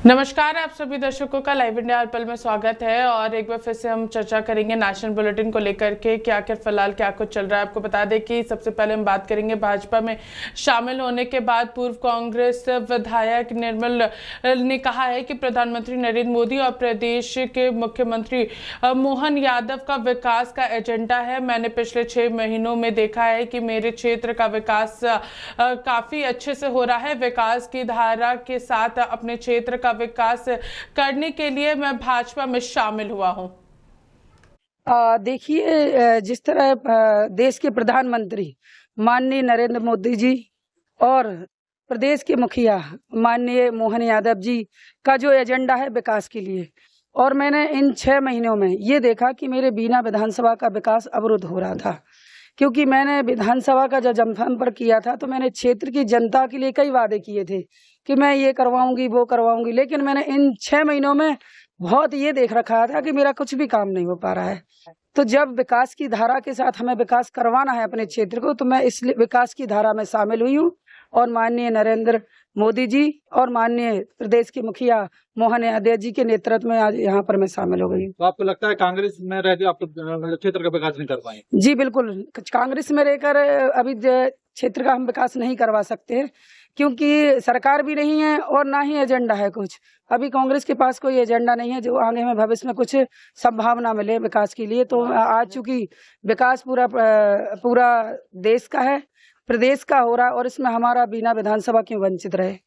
नमस्कार, आप सभी दर्शकों का लाइव इंडिया हर पल में स्वागत है। और एक बार फिर से हम चर्चा करेंगे नेशनल बुलेटिन को लेकर के कि आखिर फिलहाल क्या कुछ चल रहा है। आपको बता दें कि सबसे पहले हम बात करेंगे भाजपा में शामिल होने के बाद पूर्व कांग्रेस विधायक निर्मल ने कहा है कि प्रधानमंत्री नरेंद्र मोदी और प्रदेश के मुख्यमंत्री मोहन यादव का विकास का एजेंडा है। मैंने पिछले 6 महीनों में देखा है कि मेरे क्षेत्र का विकास काफी अच्छे से हो रहा है। विकास की धारा के साथ अपने क्षेत्र का विकास करने के लिए मैं भाजपा में शामिल हुआ हूं। देखिए, जिस तरह देश के प्रधानमंत्री माननीय नरेंद्र मोदी जी और प्रदेश के मुखिया माननीय मोहन यादव जी का जो एजेंडा है विकास के लिए, और मैंने इन 6 महीनों में ये देखा कि मेरे बीना विधानसभा का विकास अवरुद्ध हो रहा था। क्योंकि मैंने विधानसभा का जब जनसंपर्क किया था तो मैंने क्षेत्र की जनता के लिए कई वादे किए थे कि मैं ये करवाऊंगी वो करवाऊंगी, लेकिन मैंने इन 6 महीनों में बहुत ये देख रखा था कि मेरा कुछ भी काम नहीं हो पा रहा है। तो जब विकास की धारा के साथ हमें विकास करवाना है अपने क्षेत्र को, तो मैं इस विकास की धारा में शामिल हुई हूँ और माननीय नरेंद्र मोदी जी और माननीय प्रदेश के मुखिया मोहन यादव जी के नेतृत्व में आज यहाँ पर मैं शामिल हो गई। तो आपको लगता है कांग्रेस में रहकर आप क्षेत्र का विकास नहीं कर पाए? जी बिल्कुल, कांग्रेस में रहकर अभी क्षेत्र का हम विकास नहीं करवा सकते हैं, क्योंकि सरकार भी नहीं है और ना ही एजेंडा है कुछ। अभी कांग्रेस के पास कोई एजेंडा नहीं है जो आगे में भविष्य में कुछ संभावना मिले विकास के लिए। तो आज चूंकि विकास पूरा देश का है, प्रदेश का हो रहा, और इसमें हमारा बिना विधानसभा क्यों वंचित रहे।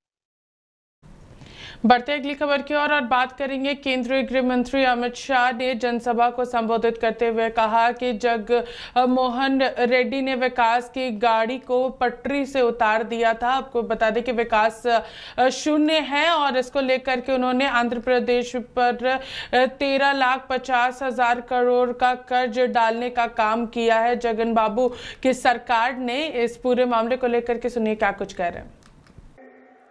बढ़ते अगली खबर की और बात करेंगे। केंद्रीय गृह मंत्री अमित शाह ने जनसभा को संबोधित करते हुए कहा कि जगनमोहन रेड्डी ने विकास की गाड़ी को पटरी से उतार दिया था। आपको बता दें कि विकास शून्य है और इसको लेकर के उन्होंने आंध्र प्रदेश पर 13,50,000 करोड़ का कर्ज डालने का काम किया है जगन बाबू की सरकार ने। इस पूरे मामले को लेकर के सुनिए क्या कुछ कह रहे हैं।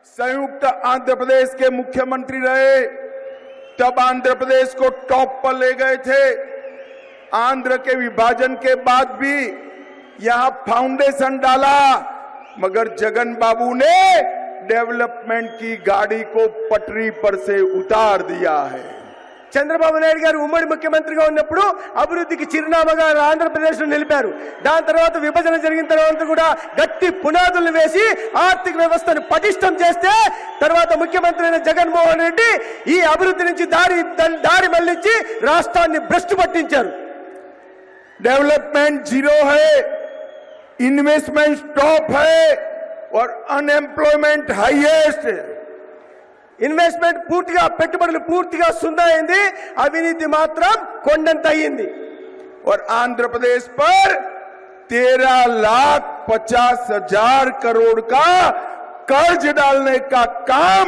संयुक्त आंध्र प्रदेश के मुख्यमंत्री रहे, तब आंध्र प्रदेश को टॉप पर ले गए थे। आंध्र के विभाजन के बाद भी यहां फाउंडेशन डाला, मगर जगन बाबू ने डेवलपमेंट की गाड़ी को पटरी पर से उतार दिया है। చంద్రబాబు నాయుడు గారు ఉమ్మడి ముఖ్యమంత్రిగా ఉన్నప్పుడు అభివృద్ధికి చిరునామాగా ఆంధ్రప్రదేశ్ లో నిలిపారు. దాని తర్వాత విభజన జరిగిన తర్వాత కూడా గట్టి పునాదులను వేసి ఆర్థిక వ్యవస్థను పటిష్టం చేస్తే తర్వాత ముఖ్యమంత్రి అయిన జగన్మోహన్ రెడ్డి ఈ అభివృద్ధి నుంచి దారి మళ్లించి రాష్ట్రాన్ని భ్రష్టు పట్టించారు. डेवलपमेंट जीरो है, इन्वेस्टमेंट टॉप है और अनएम्प्लॉयमेंट हाईएस्ट है। ఇన్వెస్ట్మెంట్ పూర్తిగా పెట్టుబడులు పూర్తిగా సున్నా అయింది, అవినీతి మాత్రం కొండంత అయ్యింది। और आंध्र प्रदेश पर 13,50,000 करोड़ का कर्ज डालने का काम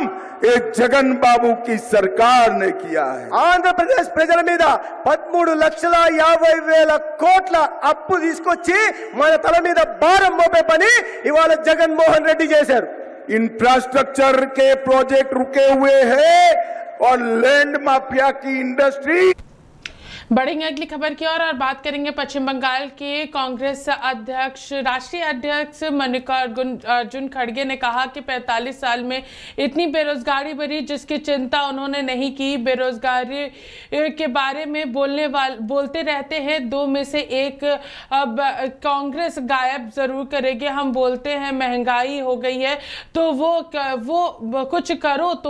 एक जगन बाबू की सरकार ने किया है। ఆంధ్రప్రదేశ్ ప్రజల మీద 13,50,000 కోట్ల అప్పు తీసుకొచ్చి మన తల మీద భారం మోపే పని ఇవాళ జగన్మోహన్ రెడ్డి చేశారు। इंफ्रास्ट्रक्चर के प्रोजेक्ट रुके हुए हैं और लैंड माफिया की इंडस्ट्री। बढ़ेंगे अगली खबर की और बात करेंगे पश्चिम बंगाल के कांग्रेस अध्यक्ष राष्ट्रीय अध्यक्ष मल्लिकार्जुन खड़गे ने कहा कि 45 साल में इतनी बेरोजगारी बढ़ी जिसकी चिंता उन्होंने नहीं की। बेरोजगारी के बारे में बोलते रहते हैं, 2 में से एक अब कांग्रेस गायब जरूर करेगी। हम बोलते हैं महंगाई हो गई है तो वो कुछ करो, तो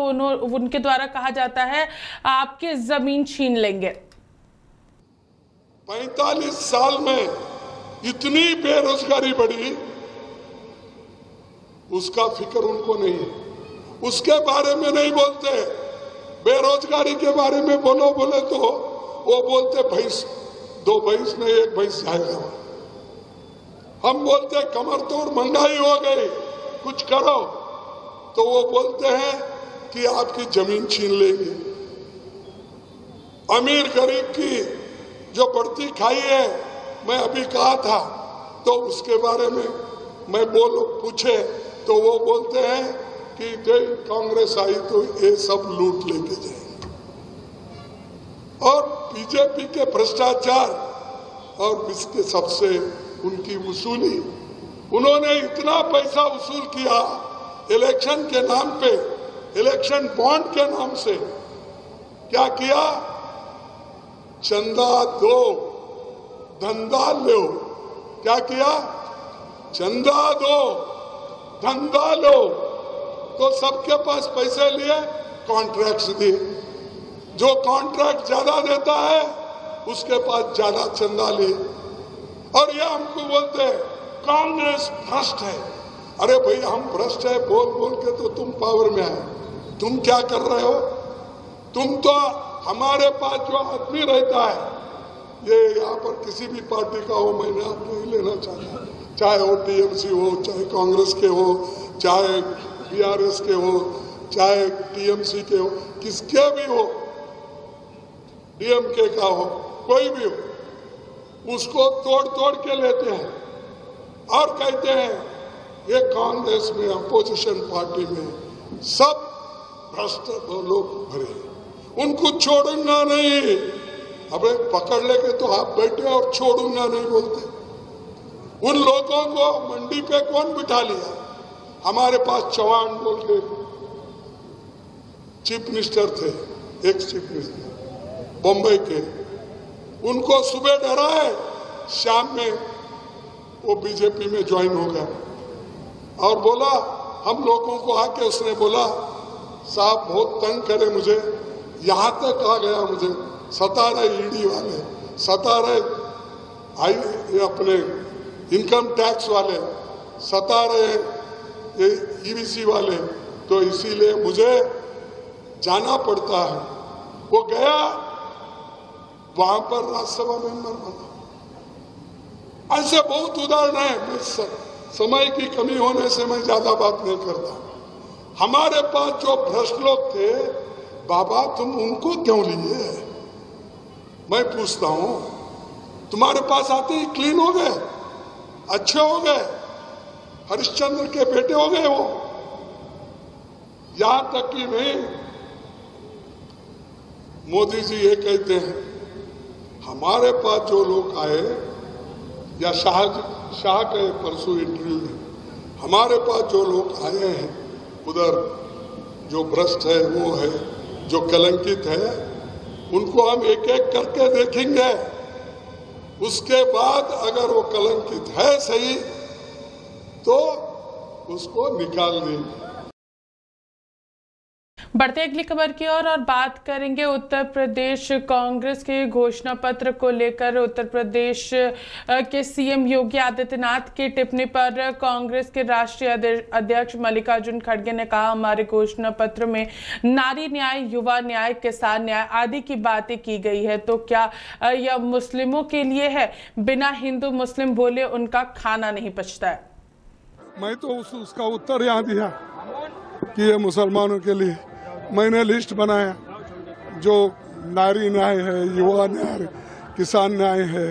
उनके द्वारा कहा जाता है आपकी जमीन छीन लेंगे। 45 साल में इतनी बेरोजगारी बढ़ी, उसका फिक्र उनको नहीं है, उसके बारे में नहीं बोलते। बेरोजगारी के बारे में बोले तो वो बोलते भैंस, 2 भैंस में 1 भैंस जाएगा। हम बोलते कमर तोड़ महंगाई हो गई, कुछ करो, तो वो बोलते हैं कि आपकी जमीन छीन लेंगे। अमीर गरीब की जो बढ़ती खाई है, मैं अभी कहा था, तो उसके बारे में मैं पूछे तो वो बोलते हैं कि कांग्रेस आई तो ये सब लूट लेके जाएंगे। और बीजेपी के भ्रष्टाचार और इसके सबसे उनकी वसूली, उन्होंने इतना पैसा वसूल किया इलेक्शन के नाम पे इलेक्शन बॉन्ड के नाम से क्या किया? चंदा दो धंधा लो। क्या किया? चंदा दो धंधा लो। तो सबके पास पैसे लिए, कॉन्ट्रैक्ट्स दिए। जो कॉन्ट्रैक्ट ज्यादा देता है उसके पास ज्यादा चंदा लिए। और ये हमको बोलते हैं कांग्रेस भ्रष्ट है। अरे भाई, हम भ्रष्ट है बोल बोल के तो तुम पावर में आए। तुम क्या कर रहे हो? तुम तो हमारे पास जो आदमी रहता है, ये यहाँ पर किसी भी पार्टी का हो, मैं नाम नहीं लेना चाहता, चाहे वो टीएमसी हो, चाहे कांग्रेस के हो, चाहे बीआरएस के हो, चाहे टीएमसी के हो, किसके भी हो, डीएमके का हो, कोई भी हो, उसको तोड़ तोड़ के लेते हैं और कहते हैं ये कांग्रेस में, अपोजिशन पार्टी में सब भ्रष्ट लोग भरे, उनको छोड़ूंगा नहीं। अबे पकड़ लेके तो आप बैठे और छोड़ूंगा नहीं बोलते। उन लोगों को मंडी पे कौन बिठा लिया? हमारे पास चौहान बोल के चीफ मिनिस्टर थे, एक्स चीफ मिनिस्टर बम्बई के, उनको सुबह डराए, शाम में वो बीजेपी में ज्वाइन हो गया और बोला हम लोगों को आके, उसने बोला साहब बहुत तंग करे मुझे, यहां तक आ गया, मुझे सता रहे ईडी वाले, सता रहे ये अपने इनकम टैक्स वाले, सता रहे ये ईबीसी वाले, तो इसीलिए मुझे जाना पड़ता है। वो गया, वहां पर राज्यसभा मेंबर बना। ऐसे बहुत उदाहरण है। मैं समय की कमी होने से मैं ज्यादा बात नहीं करता। हमारे पास जो भ्रष्ट लोग थे, बाबा तुम उनको क्यों लिए? मैं पूछता हूं, तुम्हारे पास आते ही क्लीन हो गए, अच्छे हो गए, हरिश्चंद्र के बेटे हो गए वो। यहां तक कि नहीं, मोदी जी ये कहते हैं हमारे पास जो लोग आए, या शाह के परसों इंटरव्यू में, हमारे पास जो लोग आए हैं उधर जो भ्रष्ट है, वो है जो कलंकित है, उनको हम एक एक करके देखेंगे। उसके बाद अगर वो कलंकित है सही तो उसको निकाल देंगे। बढ़ते अगली खबर की ओर और बात करेंगे उत्तर प्रदेश कांग्रेस के घोषणा पत्र को लेकर। उत्तर प्रदेश के सीएम योगी आदित्यनाथ की टिप्पणी पर कांग्रेस के राष्ट्रीय अध्यक्ष मल्लिकार्जुन खड़गे ने कहा, हमारे घोषणा पत्र में नारी न्याय, युवा न्याय, किसान न्याय आदि की बातें की गई है, तो क्या यह मुस्लिमों के लिए है? बिना हिंदू मुस्लिम बोले उनका खाना नहीं पचता है। मैं तो उसका उत्तर यहाँ दिया कि ये मुसलमानों के लिए मैंने लिस्ट बनाया, जो नारी न्याय है, युवा न्याय, किसान न्याय है,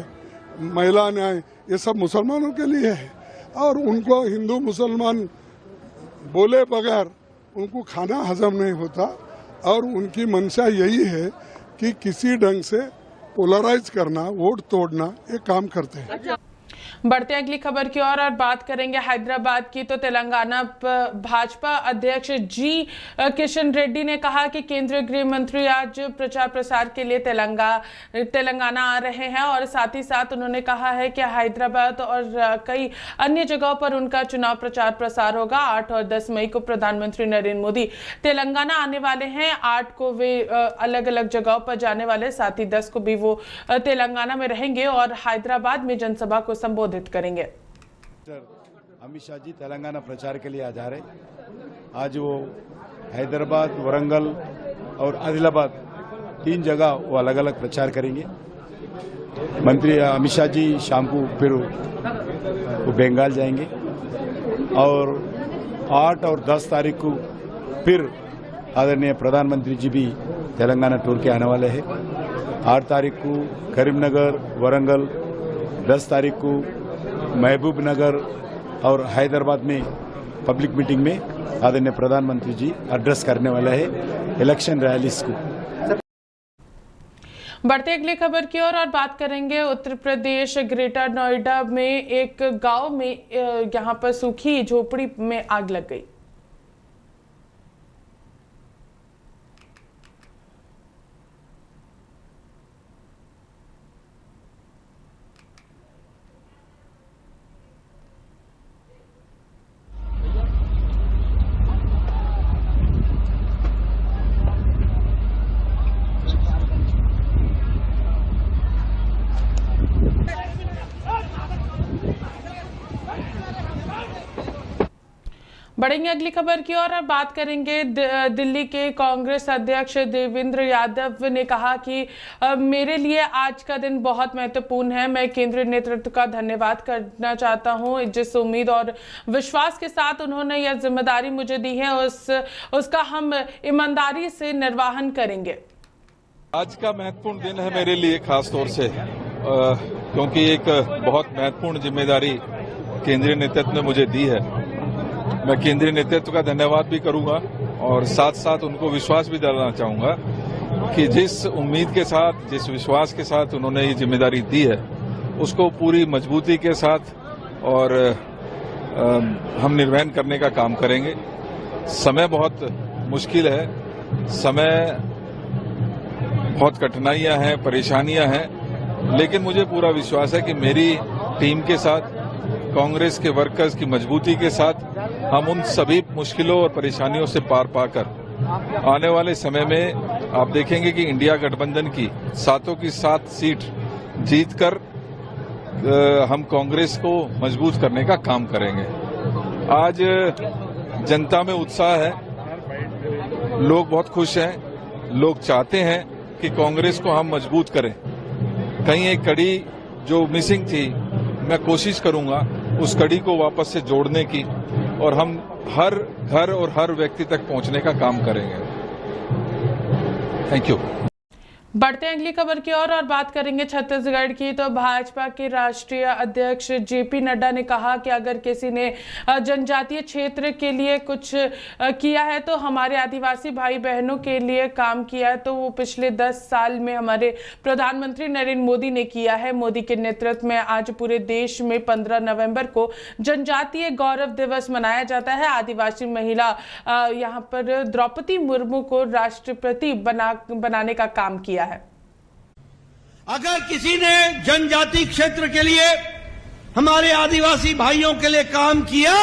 महिला न्याय, ये सब मुसलमानों के लिए है। और उनको हिंदू मुसलमान बोले बगैर उनको खाना हजम नहीं होता। और उनकी मंशा यही है कि किसी ढंग से पोलराइज करना, वोट तोड़ना, ये काम करते हैं। बढ़ते अगली खबर की ओर और बात करेंगे हैदराबाद की। तो तेलंगाना भाजपा अध्यक्ष जी किशन रेड्डी ने कहा कि केंद्रीय गृह मंत्री आज प्रचार प्रसार के लिए तेलंगाना आ रहे हैं और साथ ही साथ उन्होंने कहा है कि हैदराबाद और कई अन्य जगहों पर उनका चुनाव प्रचार प्रसार होगा। 8 और 10 मई को प्रधानमंत्री नरेंद्र मोदी तेलंगाना आने वाले हैं। 8 को वे अलग अलग जगहों पर जाने वाले, साथ ही 10 को भी वो तेलंगाना में रहेंगे और हैदराबाद में जनसभा को संबोधित करेंगे। अमित शाह जी तेलंगाना प्रचार के लिए आ जा रहे। आज वो हैदराबाद, वरंगल और आदिलाबाद 3 जगह वो अलग अलग प्रचार करेंगे। मंत्री अमित शाह जी शाम को फिर वो बंगाल जाएंगे और 8 और 10 तारीख को फिर आदरणीय प्रधानमंत्री जी भी तेलंगाना टूर के आने वाले हैं। 8 तारीख को करीमनगर, वरंगल, 10 तारीख को महबूब नगर और हैदराबाद में पब्लिक मीटिंग में आदरणीय प्रधानमंत्री जी एड्रेस करने वाला है इलेक्शन रैलीज को। बढ़ते अगली खबर की ओर और बात करेंगे उत्तर प्रदेश ग्रेटर नोएडा में एक गांव में यहां पर सूखी झोपड़ी में आग लग गई। बढ़ेंगे अगली खबर की और बात करेंगे। दिल्ली के कांग्रेस अध्यक्ष देवेंद्र यादव ने कहा कि मेरे लिए आज का दिन बहुत महत्वपूर्ण है। मैं केंद्रीय नेतृत्व का धन्यवाद करना चाहता हूं, जिस उम्मीद और विश्वास के साथ उन्होंने यह जिम्मेदारी मुझे दी है उसका हम ईमानदारी से निर्वहन करेंगे। आज का महत्वपूर्ण दिन है मेरे लिए खास तौर से, क्योंकि एक बहुत महत्वपूर्ण जिम्मेदारी केंद्रीय नेतृत्व ने मुझे दी है। मैं केंद्रीय नेतृत्व का धन्यवाद भी करूंगा और साथ साथ उनको विश्वास भी दिलाना चाहूंगा कि जिस उम्मीद के साथ, जिस विश्वास के साथ उन्होंने ये जिम्मेदारी दी है, उसको पूरी मजबूती के साथ और हम निर्वहन करने का काम करेंगे। समय बहुत मुश्किल है, समय बहुत कठिनाइयां हैं, परेशानियां हैं, लेकिन मुझे पूरा विश्वास है कि मेरी टीम के साथ, कांग्रेस के वर्कर्स की मजबूती के साथ हम उन सभी मुश्किलों और परेशानियों से पार पाकर आने वाले समय में आप देखेंगे कि इंडिया गठबंधन की 7 की 7 सीट जीतकर हम कांग्रेस को मजबूत करने का काम करेंगे। आज जनता में उत्साह है, लोग बहुत खुश हैं, लोग चाहते हैं कि कांग्रेस को हम मजबूत करें। कहीं एक कड़ी जो मिसिंग थी, मैं कोशिश करूंगा उस कड़ी को वापस से जोड़ने की, और हम हर घर और हर व्यक्ति तक पहुंचने का काम करेंगे। Thank you. बढ़ते हैं अगली खबर की और बात करेंगे छत्तीसगढ़ की। तो भाजपा के राष्ट्रीय अध्यक्ष जेपी नड्डा ने कहा कि अगर किसी ने जनजातीय क्षेत्र के लिए कुछ किया है, तो हमारे आदिवासी भाई बहनों के लिए काम किया है, तो वो पिछले 10 साल में हमारे प्रधानमंत्री नरेंद्र मोदी ने किया है। मोदी के नेतृत्व में आज पूरे देश में 15 नवंबर को जनजातीय गौरव दिवस मनाया जाता है। आदिवासी महिला यहाँ पर द्रौपदी मुर्मू को राष्ट्रपति बनाने का काम किया है। अगर किसी ने जनजाति क्षेत्र के लिए, हमारे आदिवासी भाइयों के लिए काम किया,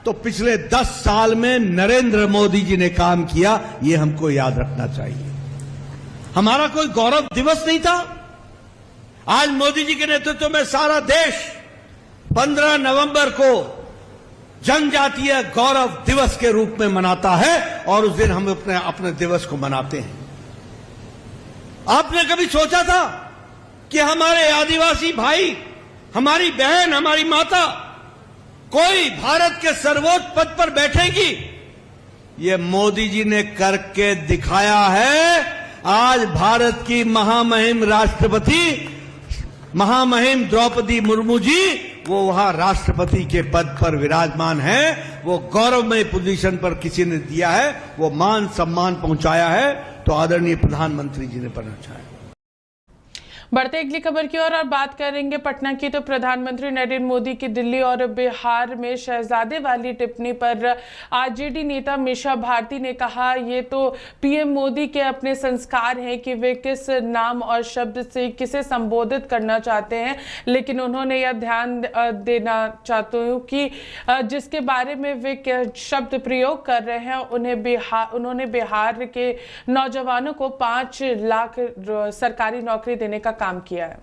तो पिछले 10 साल में नरेंद्र मोदी जी ने काम किया। ये हमको याद रखना चाहिए। हमारा कोई गौरव दिवस नहीं था। आज मोदी जी के नेतृत्व में सारा देश 15 नवंबर को जनजातीय गौरव दिवस के रूप में मनाता है, और उस दिन हम अपने दिवस को मनाते हैं। आपने कभी सोचा था कि हमारे आदिवासी भाई, हमारी बहन, हमारी माता कोई भारत के सर्वोच्च पद पर बैठेगी? ये मोदी जी ने करके दिखाया है। आज भारत की महामहिम राष्ट्रपति, महामहिम द्रौपदी मुर्मू जी, वो वहां राष्ट्रपति के पद पर विराजमान है। वो गौरवमय पोजीशन पर किसी ने दिया है, वो मान सम्मान पहुंचाया है, तो आदरणीय प्रधानमंत्री जी ने पहुंचाया। बढ़ते अगली खबर की और बात करेंगे पटना की। तो प्रधानमंत्री नरेंद्र मोदी की दिल्ली और बिहार में शहजादे वाली टिप्पणी पर आरजेडी नेता मीसा भारती ने कहा, ये तो पीएम मोदी के अपने संस्कार हैं कि वे किस नाम और शब्द से किसे संबोधित करना चाहते हैं, लेकिन उन्होंने यह ध्यान देना चाहती हूँ कि जिसके बारे में वे शब्द प्रयोग कर रहे हैं, उन्होंने बिहार के नौजवानों को 5 लाख सरकारी नौकरी देने का काम किया है।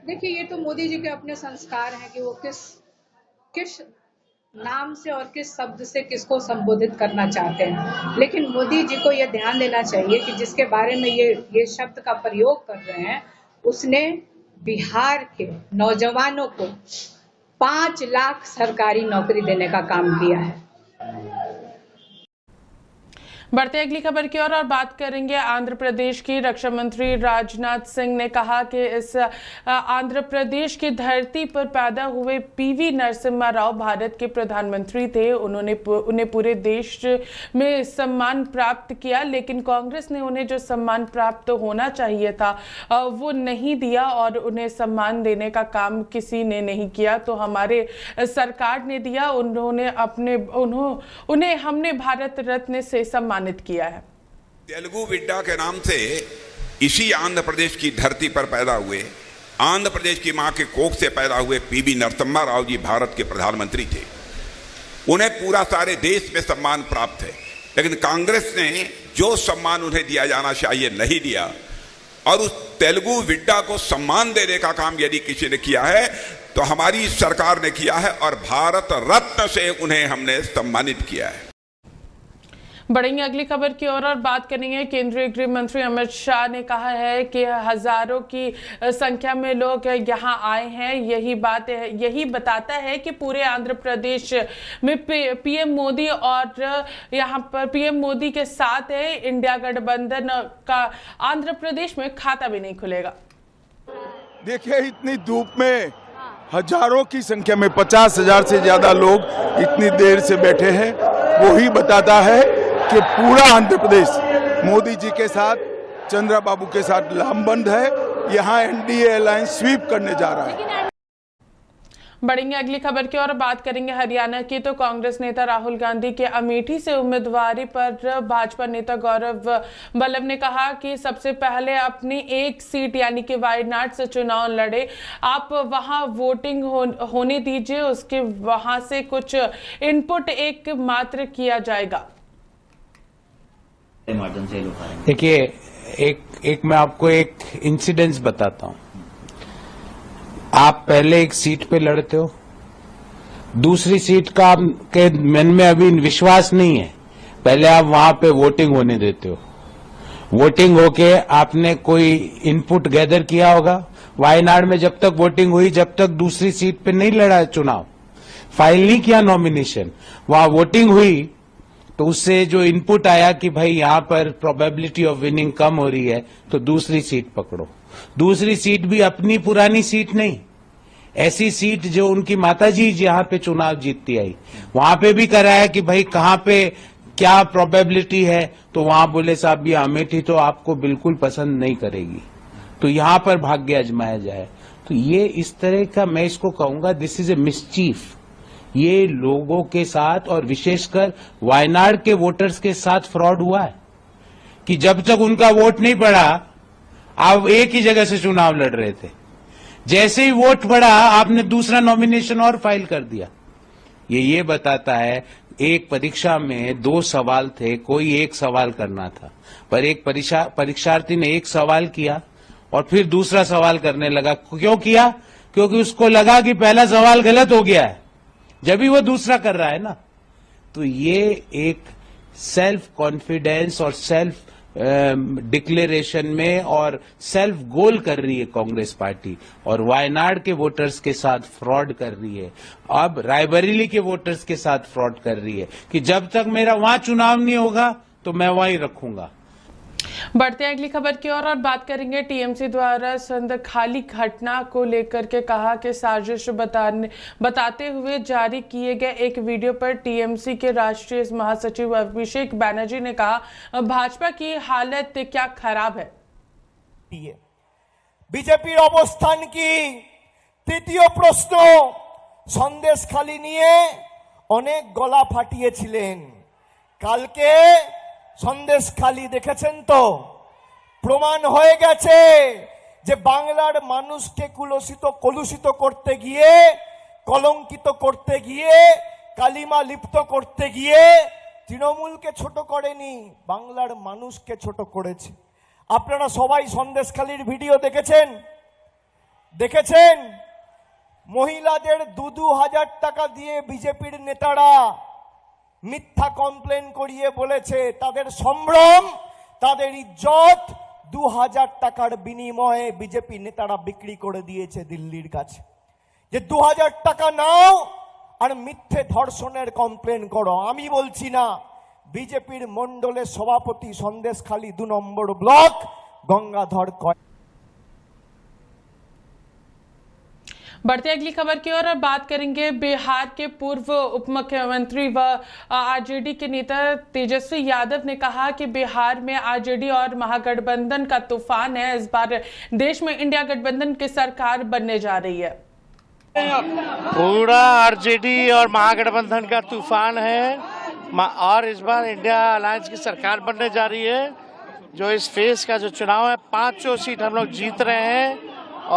देखिए, ये तो मोदी जी के अपने संस्कार हैं कि वो किस नाम से और किस शब्द से किसको संबोधित करना चाहते हैं। लेकिन मोदी जी को यह ध्यान देना चाहिए कि जिसके बारे में ये शब्द का प्रयोग कर रहे हैं, उसने बिहार के नौजवानों को 5 लाख सरकारी नौकरी देने का काम किया है। बढ़ते अगली खबर की और बात करेंगे आंध्र प्रदेश की। रक्षा मंत्री राजनाथ सिंह ने कहा कि इस आंध्र प्रदेश की धरती पर पैदा हुए पीवी नरसिम्हा राव भारत के प्रधानमंत्री थे। उन्हें पूरे देश में सम्मान प्राप्त किया, लेकिन कांग्रेस ने उन्हें जो सम्मान प्राप्त होना चाहिए था वो नहीं दिया, और उन्हें सम्मान देने का काम किसी ने नहीं किया, तो हमारे सरकार ने दिया। उन्हें हमने भारत रत्न से सम्मानित किया है। तेलुगु विड्डा के नाम से इसी आंध्र प्रदेश की धरती पर पैदा हुए, आंध्र प्रदेश की मां के कोख से पैदा हुए पीवी नरसिम्हा राव जी भारत के प्रधानमंत्री थे। उन्हें पूरा सारे देश में सम्मान प्राप्त है, लेकिन कांग्रेस ने जो सम्मान उन्हें दिया जाना चाहिए नहीं दिया, और उस तेलुगु विड्डा को सम्मान देने का काम यदि किसी ने किया है तो हमारी सरकार ने किया है और भारत रत्न से उन्हें हमने सम्मानित किया है। बढ़ेंगे अगली खबर की ओर और बात करेंगे। केंद्रीय गृह मंत्री अमित शाह ने कहा है कि हजारों की संख्या में लोग यहां आए हैं। यही बताता है कि पूरे आंध्र प्रदेश में पीएम मोदी और यहां पर पीएम मोदी के साथ है इंडिया गठबंधन का आंध्र प्रदेश में खाता भी नहीं खुलेगा। देखिए, इतनी धूप में हजारों की संख्या में 50,000 से ज्यादा लोग इतनी देर से बैठे हैं। वो ही बताता है कि पूरा आंध्र प्रदेश मोदी जी के साथ, चंद्रबाबू के साथ लामबंद है। यहाँ एनडीए अलायंस स्वीप करने जा रहा है। बढ़ेंगे अगली खबर की और बात करेंगे हरियाणा की। तो कांग्रेस नेता राहुल गांधी के अमेठी से उम्मीदवारी पर भाजपा नेता गौरव वल्लभ ने कहा कि सबसे पहले अपनी एक सीट यानी कि वायनाड से चुनाव लड़े। आप वहां वोटिंग होने दीजिए, उसके वहां से कुछ इनपुट एक मात्र किया जाएगा। देखिए, एक मैं आपको एक इंसिडेंस बताता हूं। आप पहले एक सीट पे लड़ते हो, दूसरी सीट का आपके मन में अभी विश्वास नहीं है, पहले आप वहां पे वोटिंग होने देते हो। वोटिंग होके आपने कोई इनपुट गैदर किया होगा। वायनाड में जब तक वोटिंग हुई, जब तक दूसरी सीट पे नहीं लड़ा चुनाव, फाइल नहीं किया नॉमिनेशन, वहां वोटिंग हुई तो उससे जो इनपुट आया कि भाई यहां पर प्रोबेबिलिटी ऑफ विनिंग कम हो रही है तो दूसरी सीट पकड़ो। दूसरी सीट भी अपनी पुरानी सीट नहीं, ऐसी सीट जो उनकी माताजी जहां पे चुनाव जीतती आई, वहां पे भी कराया कि भाई कहां पे क्या प्रोबेबिलिटी है, तो वहां बोले साहब ये अमेठी तो आपको बिल्कुल पसंद नहीं करेगी, तो यहां पर भाग्य आजमाया जाए। तो ये इस तरह का, मैं इसको कहूंगा दिस इज ए मिसचीफ। ये लोगों के साथ और विशेषकर वायनाड के वोटर्स के साथ फ्रॉड हुआ है कि जब तक उनका वोट नहीं पड़ा आप एक ही जगह से चुनाव लड़ रहे थे, जैसे ही वोट पड़ा आपने दूसरा नॉमिनेशन और फाइल कर दिया। ये बताता है, एक परीक्षा में 2 सवाल थे, कोई एक सवाल करना था, पर एक परीक्षार्थी ने एक सवाल किया और फिर दूसरा सवाल करने लगा। क्यों किया? क्योंकि उसको लगा कि पहला सवाल गलत हो गया है, जब भी वो दूसरा कर रहा है ना। तो ये एक सेल्फ कॉन्फिडेंस और सेल्फ डिक्लेरेशन में और सेल्फ गोल कर रही है कांग्रेस पार्टी, और वायनाड के वोटर्स के साथ फ्रॉड कर रही है, अब रायबरेली के वोटर्स के साथ फ्रॉड कर रही है कि जब तक मेरा वहां चुनाव नहीं होगा तो मैं वहीं रखूंगा। बढ़ते हैं अगली खबर की और बात करेंगे। टीएमसी द्वारा संदखाली घटना को लेकर के कहा कि साजिश बताते हुए जारी किए गए एक वीडियो पर टीएमसी के राष्ट्रीय महासचिव अभिषेक बनर्जी ने कहा भाजपा की हालत क्या खराब है। बीजेपी अवस्थान की तृतीय प्रश्न संदेशखाली निये अनेक गला फाटिয়েছিলেন। কালকে সন্দেশখালি দেখেছেন তো, প্রমাণ হয়ে গেছে যে বাংলার মানুষকে কলুষিত করতে গিয়ে, কলঙ্কিত করতে গিয়ে, কালিমা লিপ্ত করতে গিয়ে তৃণমূলকে ছোট করেনি, বাংলার মানুষকে ছোট করেছে। আপনারা সবাই সন্দেশখালির ভিডিও দেখেছেন। মহিলাদের 2,000 টাকা দিয়ে বিজেপির নেতারা মিথ্যা কমপ্লেন করিয়ে বলেছে তাদের সম্ভ্রম, তাদের ইজ্জত 2,000 টাকার বিনিময়ে বিজেপি নেতারা বিক্রি করে দিয়েছে দিল্লির কাছে, যে 2,000 টাকা নাও আর মিথ্যে ধর্ষণের কমপ্লেন করো। আমি বলছি না, বিজেপির মন্ডলের সভাপতি সন্দেশখালী 2 নম্বর ব্লক গঙ্গাধর কয়। बढ़ते अगली खबर की ओर बात करेंगे। बिहार के पूर्व उप मुख्यमंत्री व आरजेडी के नेता तेजस्वी यादव ने कहा कि बिहार में आरजेडी और महागठबंधन का तूफान है। इस बार देश में इंडिया गठबंधन की सरकार बनने जा रही है। पूरा आरजेडी और महागठबंधन का तूफान है और इस बार इंडिया अलायंस की सरकार बनने जा रही है। जो इस फेज का जो चुनाव है, 5 सीट हम लोग जीत रहे हैं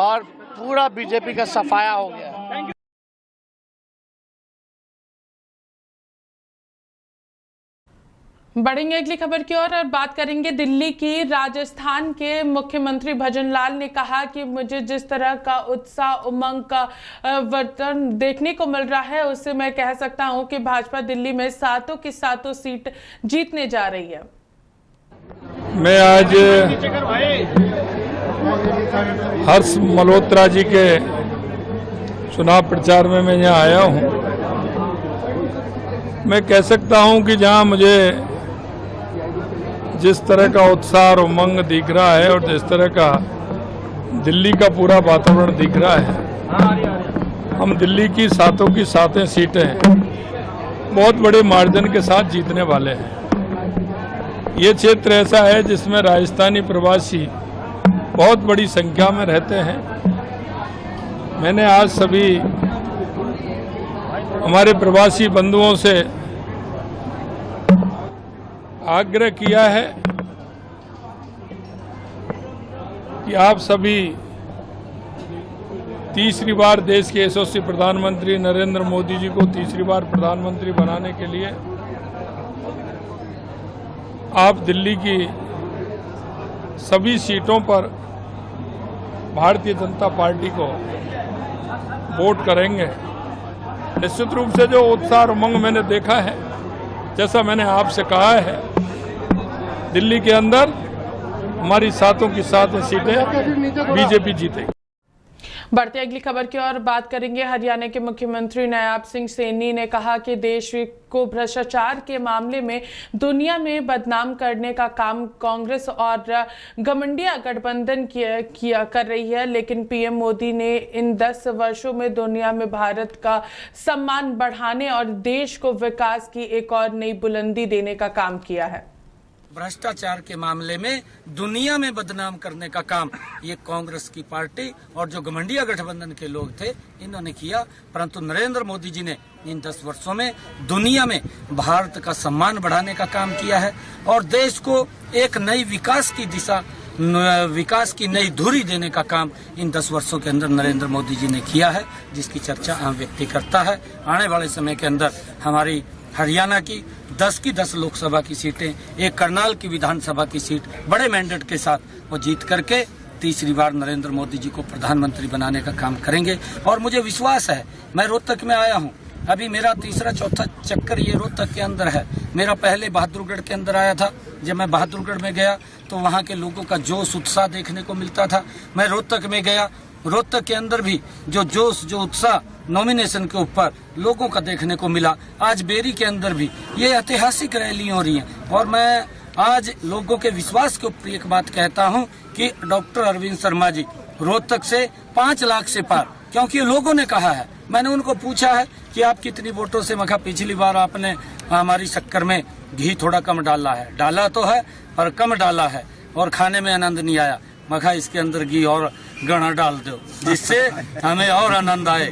और पूरा बीजेपी का सफाया हो गया। बढ़ेंगे अगली खबर की ओर और बात करेंगे दिल्ली की। राजस्थान के मुख्यमंत्री भजन लाल ने कहा कि मुझे जिस तरह का उत्साह उमंग का वर्तन देखने को मिल रहा है उससे मैं कह सकता हूं कि भाजपा दिल्ली में सातों की सातों सीट जीतने जा रही है। मैं आज हर्ष मल्होत्रा जी के चुनाव प्रचार में मैं यहाँ आया हूँ। मैं कह सकता हूँ कि जहाँ मुझे जिस तरह का उत्साह और उमंग दिख रहा है और जिस तरह का दिल्ली का पूरा वातावरण दिख रहा है, हम दिल्ली की सातों सीटें बहुत बड़े मार्जिन के साथ जीतने वाले हैं। ये क्षेत्र ऐसा है जिसमें राजस्थानी प्रवासी बहुत बड़ी संख्या में रहते हैं। मैंने आज सभी हमारे प्रवासी बंधुओं से आग्रह किया है कि आप सभी तीसरी बार देश के यशस्वी प्रधानमंत्री नरेंद्र मोदी जी को तीसरी बार प्रधानमंत्री बनाने के लिए आप दिल्ली की सभी सीटों पर भारतीय जनता पार्टी को वोट करेंगे। निश्चित रूप से जो उत्साह और उमंग मैंने देखा है, जैसा मैंने आपसे कहा है, दिल्ली के अंदर हमारी सातों की सातों सीटें बीजेपी जीतेगी। बढ़ते अगली खबर की ओर बात करेंगे। हरियाणा के मुख्यमंत्री नायब सिंह सैनी ने कहा कि देश को भ्रष्टाचार के मामले में दुनिया में बदनाम करने का काम कांग्रेस और गठबंधन गठबंधन कर रही है, लेकिन पीएम मोदी ने इन 10 वर्षों में दुनिया में भारत का सम्मान बढ़ाने और देश को विकास की एक और नई बुलंदी देने का काम किया है। भ्रष्टाचार के मामले में दुनिया में बदनाम करने का काम ये कांग्रेस की पार्टी और जो गठबंधन गठबंधन के लोग थे इन्होंने किया, परंतु नरेंद्र मोदी जी ने इन 10 वर्षों में दुनिया में भारत का सम्मान बढ़ाने का काम किया है और देश को एक नई विकास की नई धुरी देने का काम इन 10 वर्षों के अंदर नरेंद्र मोदी जी ने किया है, जिसकी चर्चा आम व्यक्ति करता है। आने वाले समय के अंदर हमारी हरियाणा की 10 की 10 लोकसभा की सीटें, एक करनाल की विधानसभा की सीट बड़े मैंडेट के साथ वो जीत करके तीसरी बार नरेंद्र मोदी जी को प्रधानमंत्री बनाने का काम करेंगे। और मुझे विश्वास है, मैं रोहतक में आया हूँ, अभी मेरा तीसरा चौथा चक्कर ये रोहतक के अंदर है। मेरा पहले बहादुरगढ़ के अंदर आया था। जब मैं बहादुरगढ़ में गया तो वहाँ के लोगों का जोश उत्साह देखने को मिलता था। मैं रोहतक में गया, रोहतक के अंदर भी जो जोश जो उत्साह नॉमिनेशन के ऊपर लोगों का देखने को मिला। आज बेरी के अंदर भी ये ऐतिहासिक रैलियां हो रही हैं और मैं आज लोगों के विश्वास के ऊपर एक बात कहता हूं कि डॉक्टर अरविंद शर्मा जी रोहतक से 5 लाख से पार, क्योंकि लोगों ने कहा है। मैंने उनको पूछा है कि आप कितनी वोटों से, मखा पिछली बार आपने हमारी शक्कर में घी थोड़ा कम डाला है। डाला तो है पर कम डाला है और खाने में आनंद नहीं आया। मखा इसके अंदर घी और गणा डाल दो जिससे हमें और आनंद आए,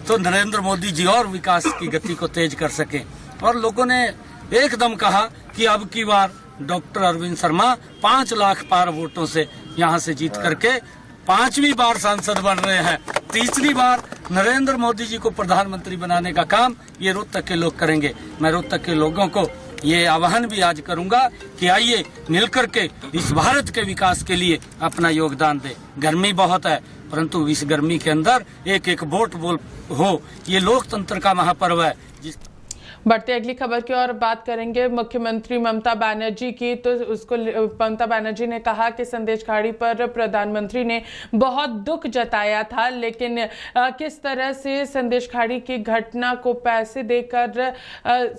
तो नरेंद्र मोदी जी और विकास की गति को तेज कर सके। और लोगों ने एकदम कहा कि अब की बार डॉक्टर अरविंद शर्मा 5 लाख पार वोटों से यहाँ से जीत करके 5वीं बार सांसद बन रहे हैं। तीसरी बार नरेंद्र मोदी जी को प्रधानमंत्री बनाने का काम ये रोहतक के लोग करेंगे। मैं रोहतक के लोगों को ये आह्वान भी आज करूंगा कि आइए मिलकर के इस भारत के विकास के लिए अपना योगदान दें। गर्मी बहुत है, परंतु इस गर्मी के अंदर एक एक वोट हो, ये लोकतंत्र का महापर्व है। बढ़ते अगली खबर की ओर बात करेंगे मुख्यमंत्री ममता बनर्जी की। तो ममता बनर्जी ने कहा कि संदेश खाड़ी पर प्रधानमंत्री ने बहुत दुख जताया था, लेकिन किस तरह से संदेश खाड़ी की घटना को पैसे देकर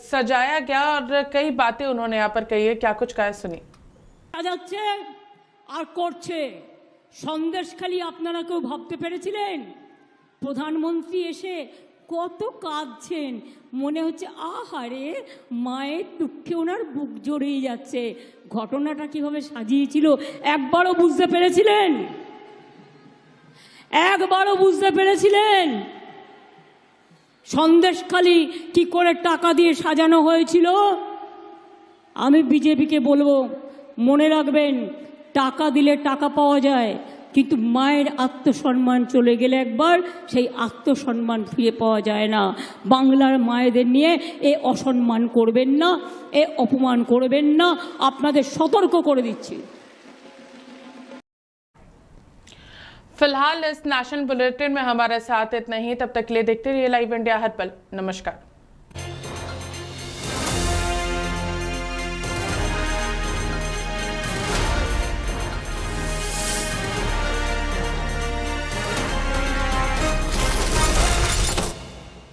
सजाया गया और कई बातें उन्होंने यहाँ पर कही है। क्या कुछ कहा सुनी। সন্দেশখালী আপনারা কেউ ভাবতে পেরেছিলেন প্রধানমন্ত্রী এসে কত কাঁদছেন? মনে হচ্ছে আহারে মায়ের দুঃখে ওনার বুক জড়িয়ে যাচ্ছে। ঘটনাটা কিভাবে সাজিয়েছিল একবারও বুঝতে পেরেছিলেন? একবারও বুঝতে পেরেছিলেন সন্দেশখালী কি করে টাকা দিয়ে সাজানো হয়েছিল? আমি বিজেপিকে বলবো, মনে রাখবেন, টাকা দিলে টাকা পাওয়া যায়, কিন্তু মায়ের আত্মসম্মান চলে গেলে একবার সেই আত্মসম্মান ফিরে পাওয়া যায় না। বাংলার মায়েদের নিয়ে এ অসম্মান করবেন না, এ অপমান করবেন না, আপনাদের সতর্ক করে দিচ্ছি। फिलहाल इस नेशनल बुलेटिन में हमारे साथ इतना ही। तब तक के लिए देखते रहिए लाइव इंडिया हर पल। नमस्कार।